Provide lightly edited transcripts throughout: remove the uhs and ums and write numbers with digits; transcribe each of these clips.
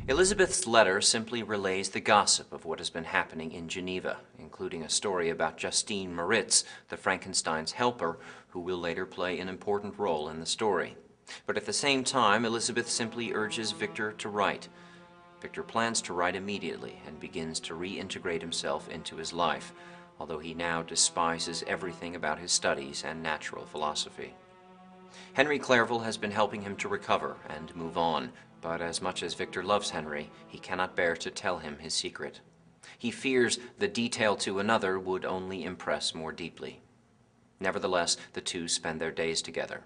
Elizabeth's letter simply relays the gossip of what has been happening in Geneva, including a story about Justine Moritz, the Frankenstein's helper, who will later play an important role in the story. But at the same time, Elizabeth simply urges Victor to write. Victor plans to write immediately and begins to reintegrate himself into his life, although he now despises everything about his studies and natural philosophy. Henry Clerval has been helping him to recover and move on, but as much as Victor loves Henry, he cannot bear to tell him his secret. He fears the detail to another would only impress more deeply. Nevertheless, the two spend their days together.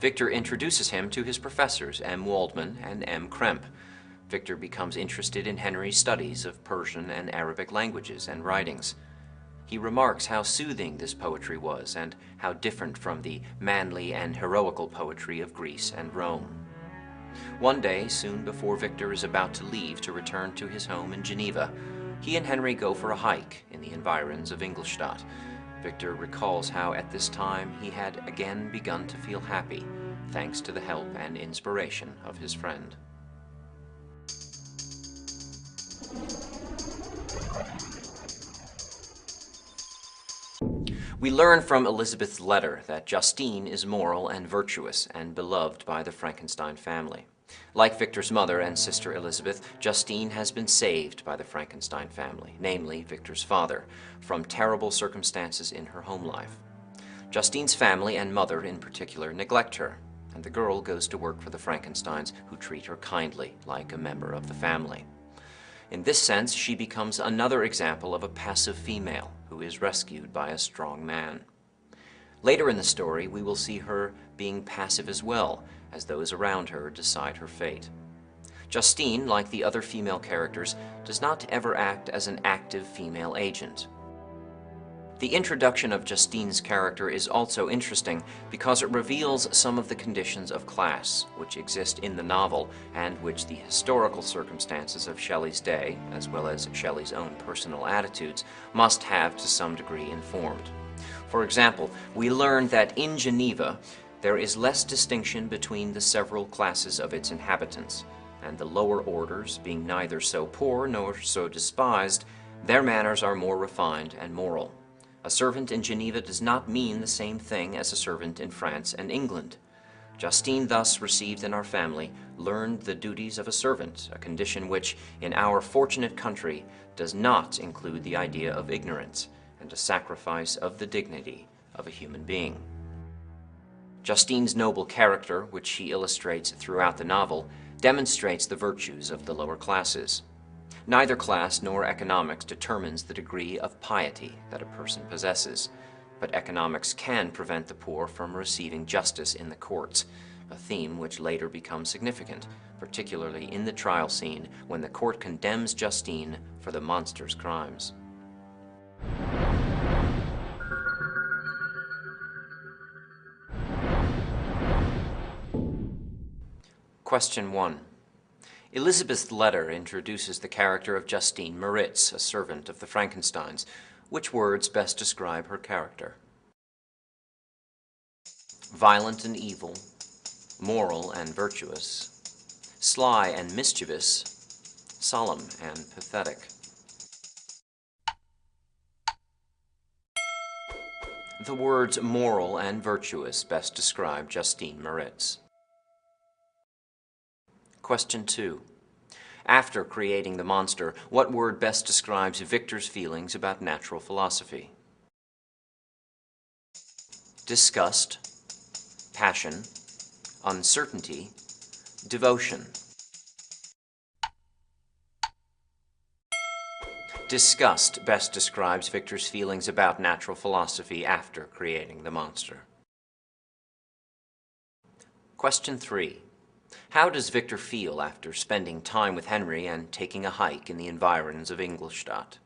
Victor introduces him to his professors, M. Waldman and M. Krempe. Victor becomes interested in Henry's studies of Persian and Arabic languages and writings. He remarks how soothing this poetry was and how different from the manly and heroical poetry of Greece and Rome. One day, soon before Victor is about to leave to return to his home in Geneva, he and Henry go for a hike in the environs of Ingolstadt. Victor recalls how at this time he had again begun to feel happy, thanks to the help and inspiration of his friend. We learn from Elizabeth's letter that Justine is moral and virtuous and beloved by the Frankenstein family. Like Victor's mother and sister Elizabeth, Justine has been saved by the Frankenstein family, namely Victor's father, from terrible circumstances in her home life. Justine's family and mother in particular neglect her, and the girl goes to work for the Frankensteins, who treat her kindly, like a member of the family. In this sense, she becomes another example of a passive female who is rescued by a strong man. Later in the story, we will see her being passive as well, as those around her decide her fate. Justine, like the other female characters, does not ever act as an active female agent. The introduction of Justine's character is also interesting because it reveals some of the conditions of class which exist in the novel and which the historical circumstances of Shelley's day, as well as Shelley's own personal attitudes, must have to some degree informed. For example, we learn that in Geneva there is less distinction between the several classes of its inhabitants, and the lower orders, being neither so poor nor so despised, their manners are more refined and moral. A servant in Geneva does not mean the same thing as a servant in France and England. Justine thus received in our family learned the duties of a servant, a condition which, in our fortunate country, does not include the idea of ignorance and a sacrifice of the dignity of a human being. Justine's noble character, which she illustrates throughout the novel, demonstrates the virtues of the lower classes. Neither class nor economics determines the degree of piety that a person possesses, but economics can prevent the poor from receiving justice in the courts, a theme which later becomes significant, particularly in the trial scene when the court condemns Justine for the monster's crimes. Question 1. Elizabeth's letter introduces the character of Justine Moritz, a servant of the Frankensteins. Which words best describe her character? Violent and evil, moral and virtuous, sly and mischievous, solemn and pathetic. The words moral and virtuous best describe Justine Moritz. Question 2. After creating the monster, what word best describes Victor's feelings about natural philosophy? Disgust, passion, uncertainty, devotion. Disgust best describes Victor's feelings about natural philosophy after creating the monster. Question 3. How does Victor feel after spending time with Henry and taking a hike in the environs of Ingolstadt?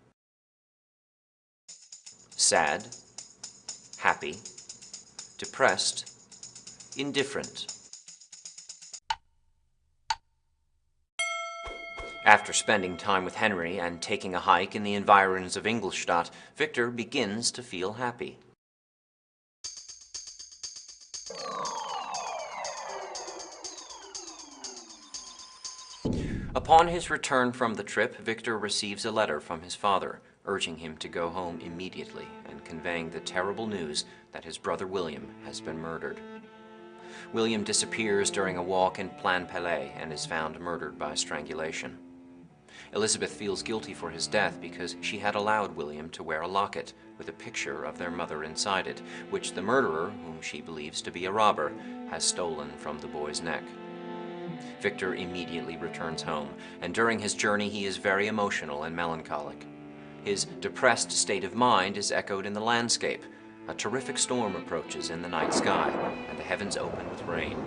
Sad, happy, depressed, indifferent. After spending time with Henry and taking a hike in the environs of Ingolstadt, Victor begins to feel happy. Upon his return from the trip, Victor receives a letter from his father, urging him to go home immediately and conveying the terrible news that his brother William has been murdered. William disappears during a walk in Plainpalais and is found murdered by strangulation. Elizabeth feels guilty for his death because she had allowed William to wear a locket with a picture of their mother inside it, which the murderer, whom she believes to be a robber, has stolen from the boy's neck. Victor immediately returns home, and during his journey he is very emotional and melancholic. His depressed state of mind is echoed in the landscape. A terrific storm approaches in the night sky, and the heavens open with rain.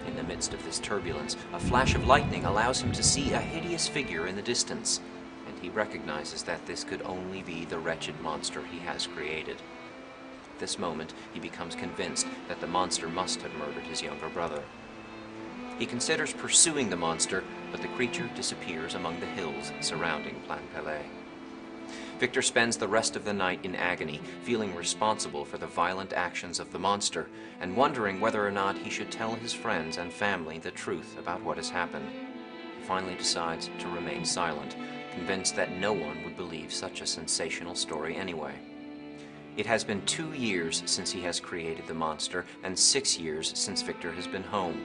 In the midst of this turbulence, a flash of lightning allows him to see a hideous figure in the distance, and he recognizes that this could only be the wretched monster he has created. At this moment, he becomes convinced that the monster must have murdered his younger brother. He considers pursuing the monster, but the creature disappears among the hills surrounding Plainpalais. Victor spends the rest of the night in agony, feeling responsible for the violent actions of the monster, and wondering whether or not he should tell his friends and family the truth about what has happened. He finally decides to remain silent, convinced that no one would believe such a sensational story anyway. It has been 2 years since he has created the monster, and 6 years since Victor has been home.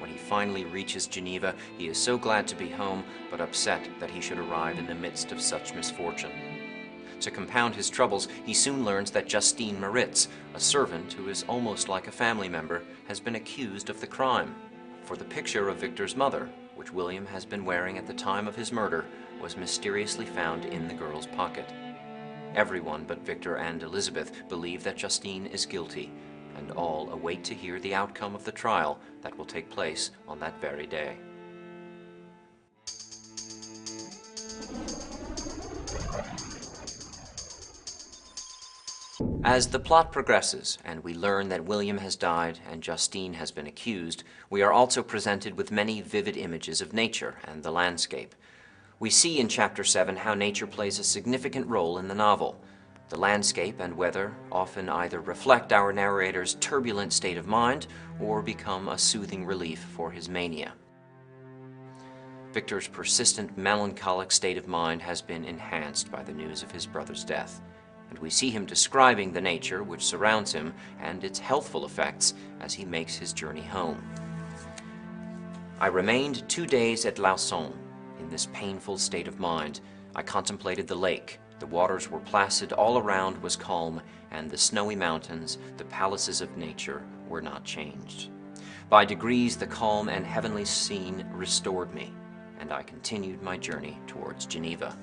When he finally reaches Geneva, he is so glad to be home, but upset that he should arrive in the midst of such misfortune. To compound his troubles, he soon learns that Justine Maritz, a servant who is almost like a family member, has been accused of the crime. For the picture of Victor's mother, which William has been wearing at the time of his murder, was mysteriously found in the girl's pocket. Everyone but Victor and Elizabeth believe that Justine is guilty, and all await to hear the outcome of the trial that will take place on that very day. As the plot progresses and we learn that William has died and Justine has been accused, we are also presented with many vivid images of nature and the landscape. We see in Chapter 7 how nature plays a significant role in the novel. The landscape and weather often either reflect our narrator's turbulent state of mind or become a soothing relief for his mania. Victor's persistent melancholic state of mind has been enhanced by the news of his brother's death, and we see him describing the nature which surrounds him and its healthful effects as he makes his journey home. I remained 2 days at Lausanne. In this painful state of mind, I contemplated the lake. The waters were placid, all around was calm, and the snowy mountains, the palaces of nature, were not changed. By degrees, the calm and heavenly scene restored me, and I continued my journey towards Geneva.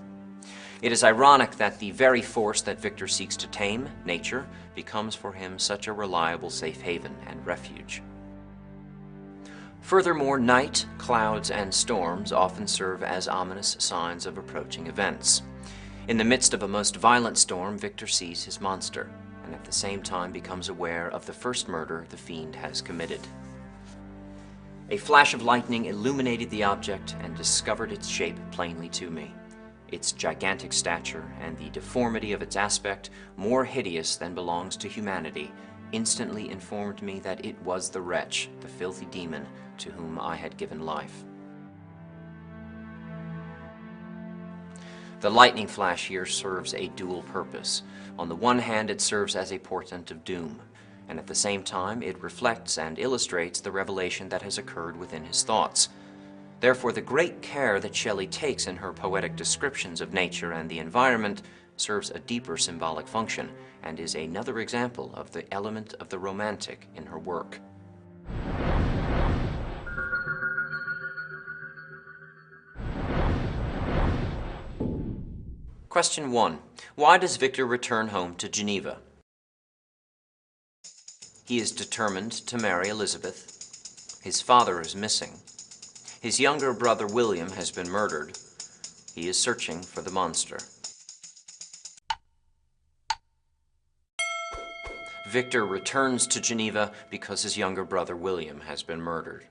It is ironic that the very force that Victor seeks to tame, nature, becomes for him such a reliable safe haven and refuge. Furthermore, night, clouds, and storms often serve as ominous signs of approaching events. In the midst of a most violent storm, Victor sees his monster, and at the same time becomes aware of the first murder the fiend has committed. A flash of lightning illuminated the object and discovered its shape plainly to me. Its gigantic stature and the deformity of its aspect, more hideous than belongs to humanity, instantly informed me that it was the wretch, the filthy demon, to whom I had given life. The lightning flash here serves a dual purpose. On the one hand, it serves as a portent of doom, and at the same time, it reflects and illustrates the revelation that has occurred within his thoughts. Therefore, the great care that Shelley takes in her poetic descriptions of nature and the environment serves a deeper symbolic function and is another example of the element of the romantic in her work. Question 1. Why does Victor return home to Geneva? He is determined to marry Elizabeth. His father is missing. His younger brother William has been murdered. He is searching for the monster. Victor returns to Geneva because his younger brother William has been murdered.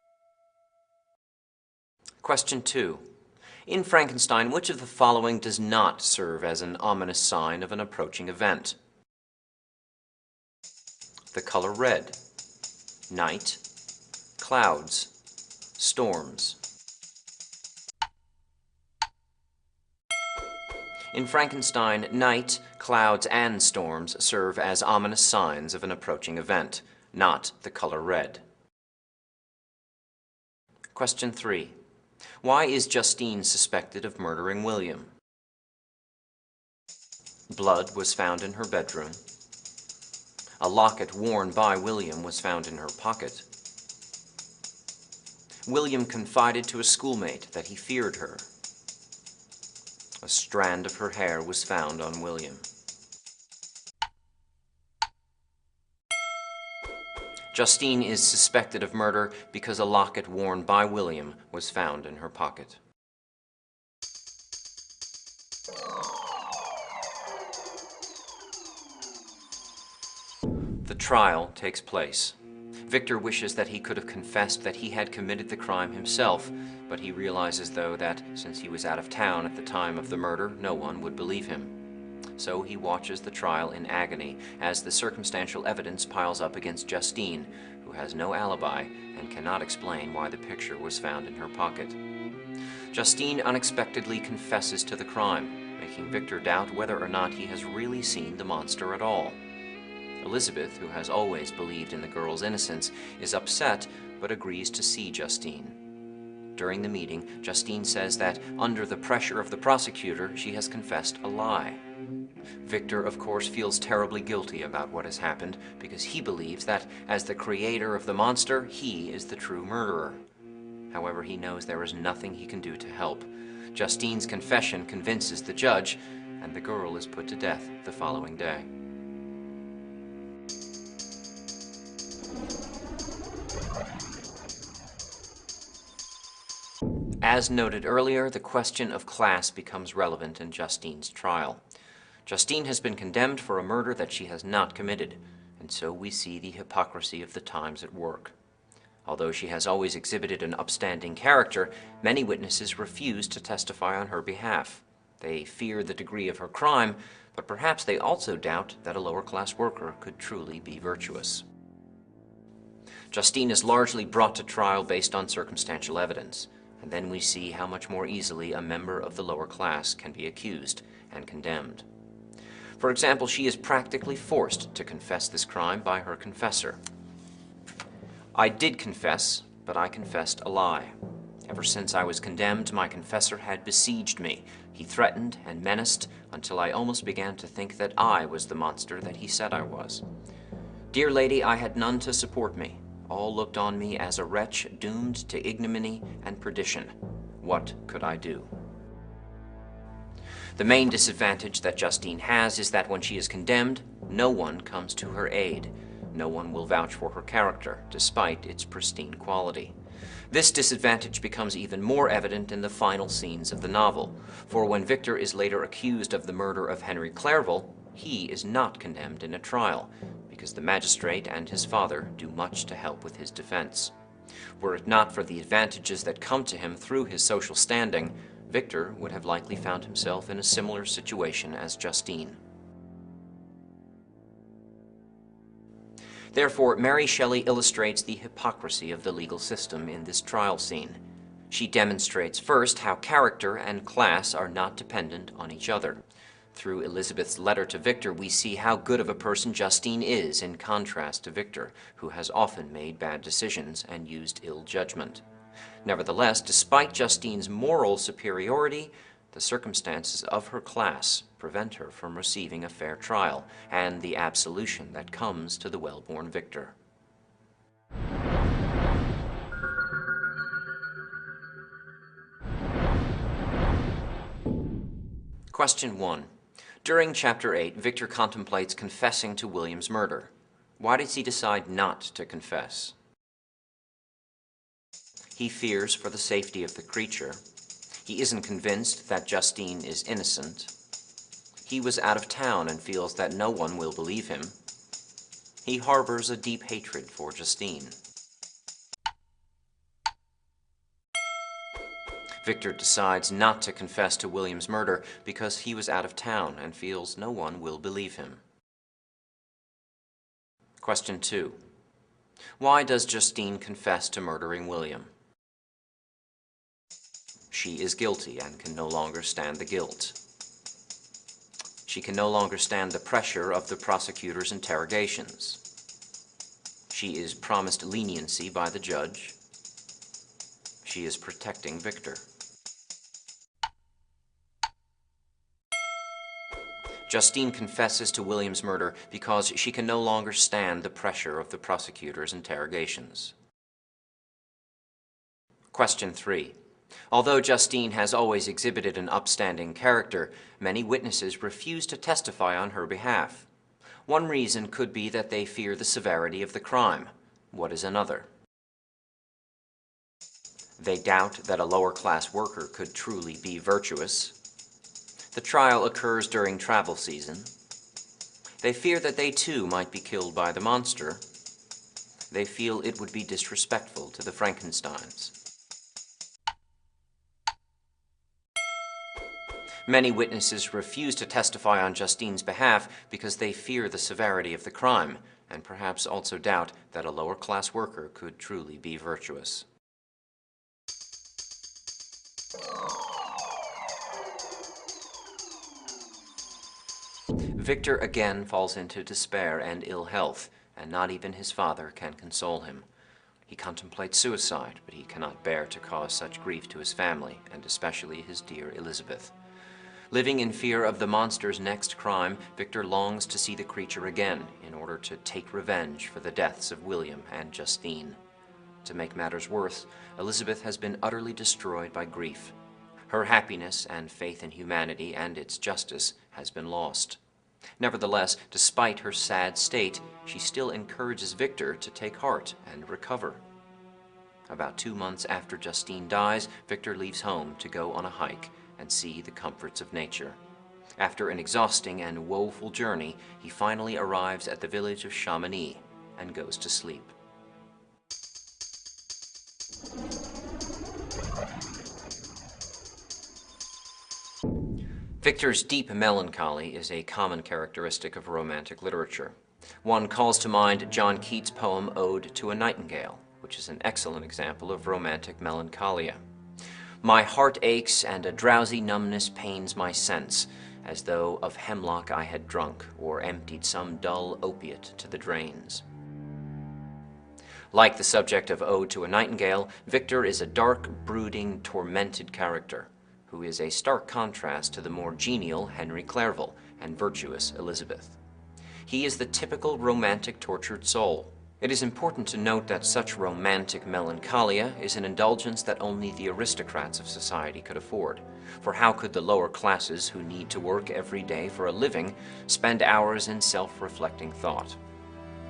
Question 2. In Frankenstein, which of the following does not serve as an ominous sign of an approaching event? The color red, night, clouds, storms. In Frankenstein, night, clouds, and storms serve as ominous signs of an approaching event, not the color red. Question 3. Why is Justine suspected of murdering William? Blood was found in her bedroom. A locket worn by William was found in her pocket. William confided to a schoolmate that he feared her. A strand of her hair was found on William. Justine is suspected of murder because a locket worn by William was found in her pocket. The trial takes place. Victor wishes that he could have confessed that he had committed the crime himself, but he realizes, though, that since he was out of town at the time of the murder, no one would believe him. So he watches the trial in agony as the circumstantial evidence piles up against Justine, who has no alibi and cannot explain why the picture was found in her pocket. Justine unexpectedly confesses to the crime, making Victor doubt whether or not he has really seen the monster at all. Elizabeth, who has always believed in the girl's innocence, is upset but agrees to see Justine. During the meeting, Justine says that under the pressure of the prosecutor, she has confessed a lie. Victor, of course, feels terribly guilty about what has happened because he believes that, as the creator of the monster, he is the true murderer. However, he knows there is nothing he can do to help. Justine's confession convinces the judge, and the girl is put to death the following day. As noted earlier, the question of class becomes relevant in Justine's trial. Justine has been condemned for a murder that she has not committed, and so we see the hypocrisy of the times at work. Although she has always exhibited an upstanding character, many witnesses refuse to testify on her behalf. They fear the degree of her crime, but perhaps they also doubt that a lower-class worker could truly be virtuous. Justine is largely brought to trial based on circumstantial evidence, and then we see how much more easily a member of the lower class can be accused and condemned. For example, she is practically forced to confess this crime by her confessor. "I did confess, but I confessed a lie. Ever since I was condemned, my confessor had besieged me. He threatened and menaced until I almost began to think that I was the monster that he said I was. Dear lady, I had none to support me. All looked on me as a wretch doomed to ignominy and perdition. What could I do?" The main disadvantage that Justine has is that when she is condemned, no one comes to her aid. No one will vouch for her character, despite its pristine quality. This disadvantage becomes even more evident in the final scenes of the novel, for when Victor is later accused of the murder of Henry Clerval, he is not condemned in a trial, because the magistrate and his father do much to help with his defense. Were it not for the advantages that come to him through his social standing, Victor would have likely found himself in a similar situation as Justine. Therefore, Mary Shelley illustrates the hypocrisy of the legal system in this trial scene. She demonstrates first how character and class are not dependent on each other. Through Elizabeth's letter to Victor, we see how good of a person Justine is in contrast to Victor, who has often made bad decisions and used ill judgment. Nevertheless, despite Justine's moral superiority, the circumstances of her class prevent her from receiving a fair trial and the absolution that comes to the well-born Victor. Question 1. During Chapter 8, Victor contemplates confessing to William's murder. Why does he decide not to confess? He fears for the safety of the creature. He isn't convinced that Justine is innocent. He was out of town and feels that no one will believe him. He harbors a deep hatred for Justine. Victor decides not to confess to William's murder because he was out of town and feels no one will believe him. Question 2. Why does Justine confess to murdering William? She is guilty and can no longer stand the guilt. She can no longer stand the pressure of the prosecutor's interrogations. She is promised leniency by the judge. She is protecting Victor. Justine confesses to William's murder because she can no longer stand the pressure of the prosecutor's interrogations. Question 3. Although Justine has always exhibited an upstanding character, many witnesses refuse to testify on her behalf. One reason could be that they fear the severity of the crime. What is another? They doubt that a lower-class worker could truly be virtuous. The trial occurs during travel season. They fear that they too might be killed by the monster. They feel it would be disrespectful to the Frankensteins. Many witnesses refuse to testify on Justine's behalf because they fear the severity of the crime, and perhaps also doubt that a lower-class worker could truly be virtuous. Victor again falls into despair and ill health, and not even his father can console him. He contemplates suicide, but he cannot bear to cause such grief to his family, and especially his dear Elizabeth. Living in fear of the monster's next crime, Victor longs to see the creature again in order to take revenge for the deaths of William and Justine. To make matters worse, Elizabeth has been utterly destroyed by grief. Her happiness and faith in humanity and its justice has been lost. Nevertheless, despite her sad state, she still encourages Victor to take heart and recover. About 2 months after Justine dies, Victor leaves home to go on a hike and see the comforts of nature. After an exhausting and woeful journey, he finally arrives at the village of Chamonix and goes to sleep. Victor's deep melancholy is a common characteristic of romantic literature. One calls to mind John Keats' poem Ode to a Nightingale, which is an excellent example of romantic melancholia. My heart aches, and a drowsy numbness pains my sense, as though of hemlock I had drunk, or emptied some dull opiate to the drains. Like the subject of Ode to a Nightingale, Victor is a dark, brooding, tormented character, who is a stark contrast to the more genial Henry Clerval and virtuous Elizabeth. He is the typical romantic tortured soul. It is important to note that such romantic melancholia is an indulgence that only the aristocrats of society could afford. For how could the lower classes, who need to work every day for a living, spend hours in self-reflecting thought?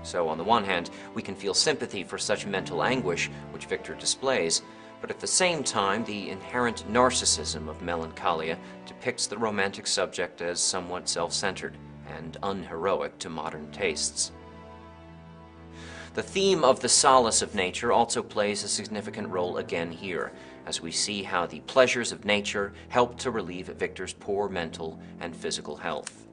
So, on the one hand, we can feel sympathy for such mental anguish which Victor displays, but at the same time, the inherent narcissism of melancholia depicts the romantic subject as somewhat self-centered and unheroic to modern tastes. The theme of the solace of nature also plays a significant role again here, as we see how the pleasures of nature help to relieve Victor's poor mental and physical health.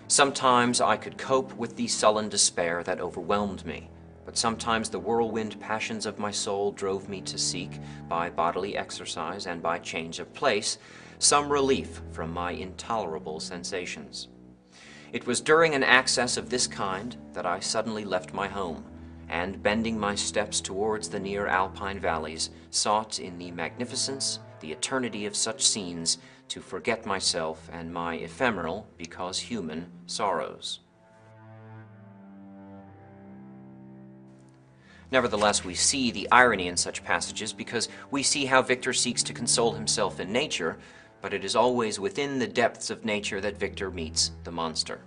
Sometimes I could cope with the sullen despair that overwhelmed me, but sometimes the whirlwind passions of my soul drove me to seek, by bodily exercise and by change of place, some relief from my intolerable sensations. It was during an access of this kind that I suddenly left my home, and bending my steps towards the near alpine valleys, sought in the magnificence, the eternity of such scenes, to forget myself and my ephemeral, because human, sorrows. Nevertheless, we see the irony in such passages because we see how Victor seeks to console himself in nature, but it is always within the depths of nature that Victor meets the monster.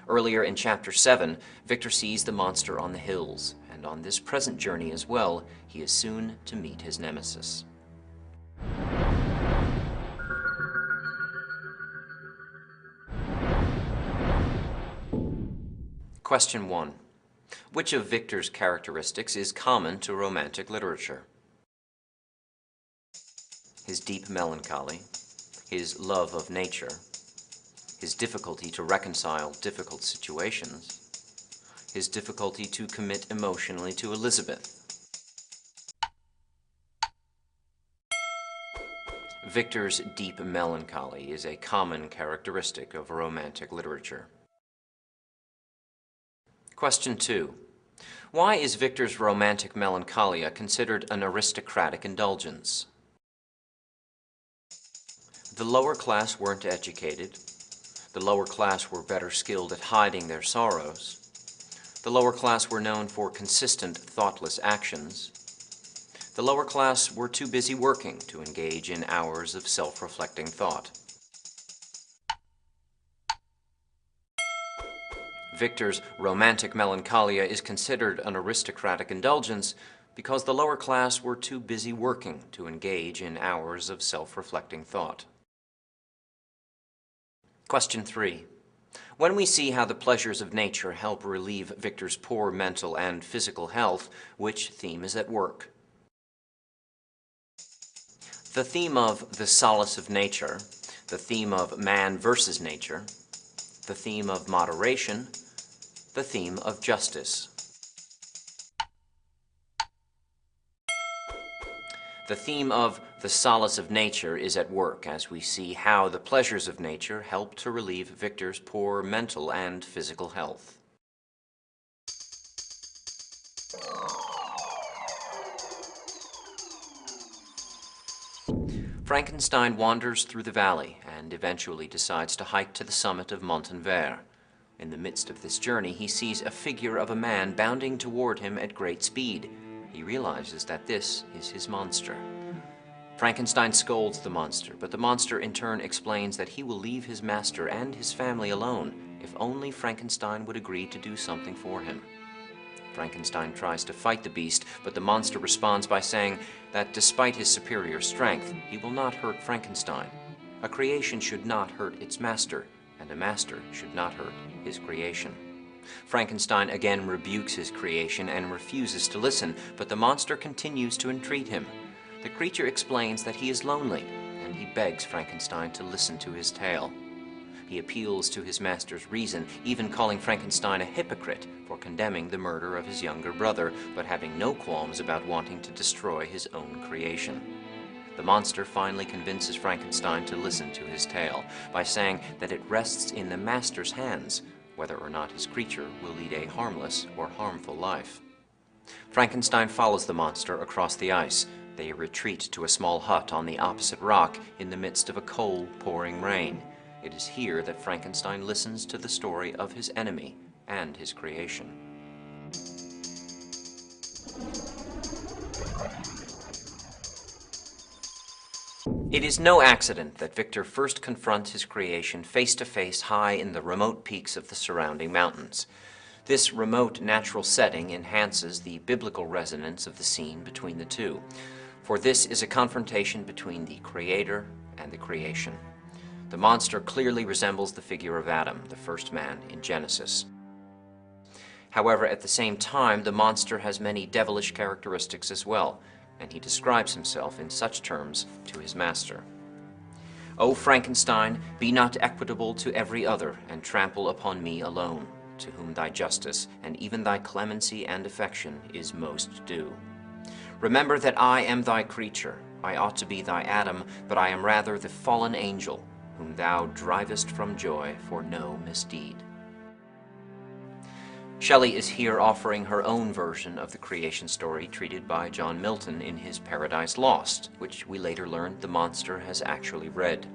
Earlier in chapter 7, Victor sees the monster on the hills, and on this present journey as well, he is soon to meet his nemesis. Question 1. Which of Victor's characteristics is common to romantic literature? His deep melancholy, his love of nature, his difficulty to reconcile difficult situations, his difficulty to commit emotionally to Elizabeth. Victor's deep melancholy is a common characteristic of romantic literature. Question 2. Why is Victor's romantic melancholia considered an aristocratic indulgence? The lower class weren't educated. The lower class were better skilled at hiding their sorrows. The lower class were known for consistent, thoughtless actions. The lower class were too busy working to engage in hours of self-reflecting thought. Victor's romantic melancholia is considered an aristocratic indulgence because the lower class were too busy working to engage in hours of self-reflecting thought. Question 3. When we see how the pleasures of nature help relieve Victor's poor mental and physical health, which theme is at work? The theme of the solace of nature, the theme of man versus nature, the theme of moderation, the theme of justice. The theme of the solace of nature is at work as we see how the pleasures of nature help to relieve Victor's poor mental and physical health. Frankenstein wanders through the valley and eventually decides to hike to the summit of Montanvert. In the midst of this journey, he sees a figure of a man bounding toward him at great speed. He realizes that this is his monster. Frankenstein scolds the monster, but the monster in turn explains that he will leave his master and his family alone if only Frankenstein would agree to do something for him. Frankenstein tries to fight the beast, but the monster responds by saying that despite his superior strength, he will not hurt Frankenstein. A creation should not hurt its master, and a master should not hurt his creation. Frankenstein again rebukes his creation and refuses to listen, but the monster continues to entreat him. The creature explains that he is lonely, and he begs Frankenstein to listen to his tale. He appeals to his master's reason, even calling Frankenstein a hypocrite for condemning the murder of his younger brother, but having no qualms about wanting to destroy his own creation. The monster finally convinces Frankenstein to listen to his tale by saying that it rests in the master's hands whether or not his creature will lead a harmless or harmful life. Frankenstein follows the monster across the ice. They retreat to a small hut on the opposite rock in the midst of a cold, pouring rain. It is here that Frankenstein listens to the story of his enemy and his creation. It is no accident that Victor first confronts his creation face to face high in the remote peaks of the surrounding mountains. This remote natural setting enhances the biblical resonance of the scene between the two, for this is a confrontation between the Creator and the creation. The monster clearly resembles the figure of Adam, the first man in Genesis. However, at the same time, the monster has many devilish characteristics as well, and he describes himself in such terms to his master. O Frankenstein, be not equitable to every other, and trample upon me alone, to whom thy justice, and even thy clemency and affection is most due. Remember that I am thy creature. I ought to be thy Adam, but I am rather the fallen angel, whom thou drivest from joy for no misdeed. Shelley is here offering her own version of the creation story treated by John Milton in his Paradise Lost, which we later learned the monster has actually read.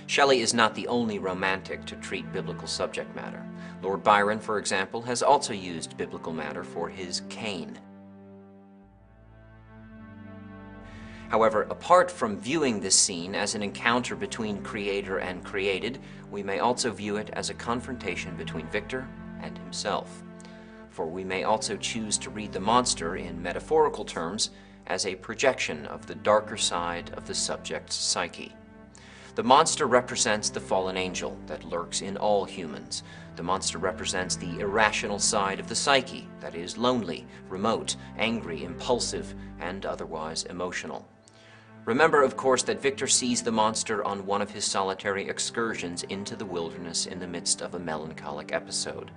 Shelley is not the only romantic to treat biblical subject matter. Lord Byron, for example, has also used biblical matter for his Cain. However, apart from viewing this scene as an encounter between creator and created, we may also view it as a confrontation between Victor and himself. For we may also choose to read the monster in metaphorical terms as a projection of the darker side of the subject's psyche. The monster represents the fallen angel that lurks in all humans. The monster represents the irrational side of the psyche that is lonely, remote, angry, impulsive, and otherwise emotional. Remember, of course, that Victor sees the monster on one of his solitary excursions into the wilderness in the midst of a melancholic episode.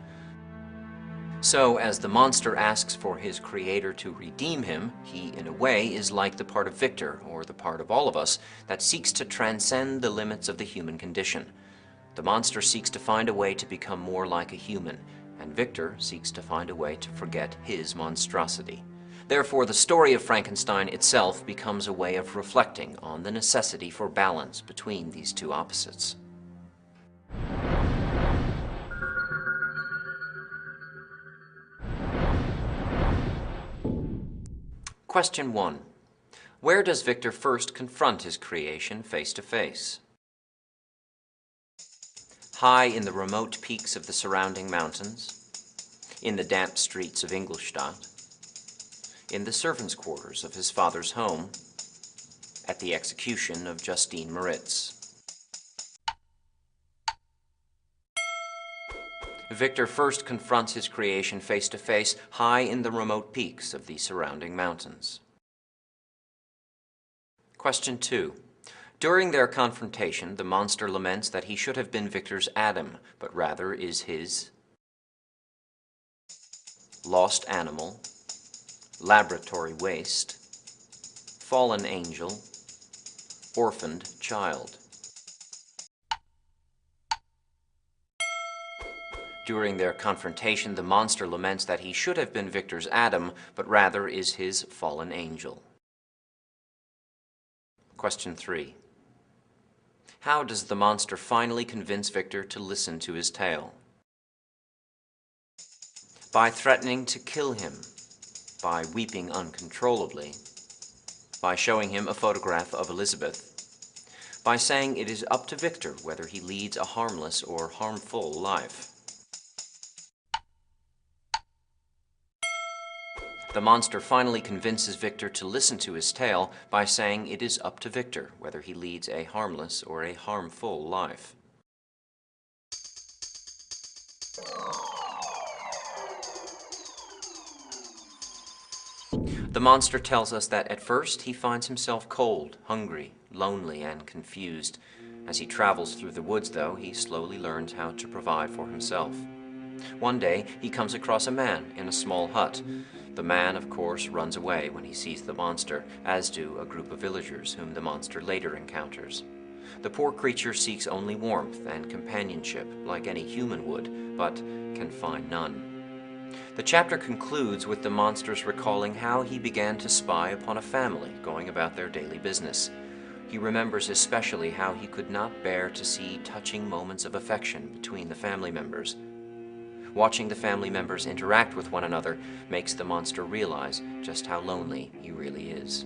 So, as the monster asks for his creator to redeem him, he, in a way, is like the part of Victor, or the part of all of us, that seeks to transcend the limits of the human condition. The monster seeks to find a way to become more like a human, and Victor seeks to find a way to forget his monstrosity. Therefore, the story of Frankenstein itself becomes a way of reflecting on the necessity for balance between these two opposites. Question 1. Where does Victor first confront his creation face to face? High in the remote peaks of the surrounding mountains, in the damp streets of Ingolstadt, in the servants' quarters of his father's home, at the execution of Justine Moritz. Victor first confronts his creation face to face, high in the remote peaks of the surrounding mountains. Question 2. During their confrontation, the monster laments that he should have been Victor's Adam, but rather is his lost animal, laboratory waste, fallen angel, orphaned child. During their confrontation, the monster laments that he should have been Victor's Adam, but rather is his fallen angel. Question 3. How does the monster finally convince Victor to listen to his tale? By threatening to kill him, by weeping uncontrollably, by showing him a photograph of Elizabeth, by saying it is up to Victor whether he leads a harmless or harmful life. The monster finally convinces Victor to listen to his tale by saying it is up to Victor whether he leads a harmless or a harmful life. The monster tells us that at first he finds himself cold, hungry, lonely, and confused. As he travels through the woods, though, he slowly learns how to provide for himself. One day, he comes across a man in a small hut. The man, of course, runs away when he sees the monster, as do a group of villagers whom the monster later encounters. The poor creature seeks only warmth and companionship, like any human would, but can find none. The chapter concludes with the monster's recalling how he began to spy upon a family going about their daily business. He remembers especially how he could not bear to see touching moments of affection between the family members. Watching the family members interact with one another makes the monster realize just how lonely he really is.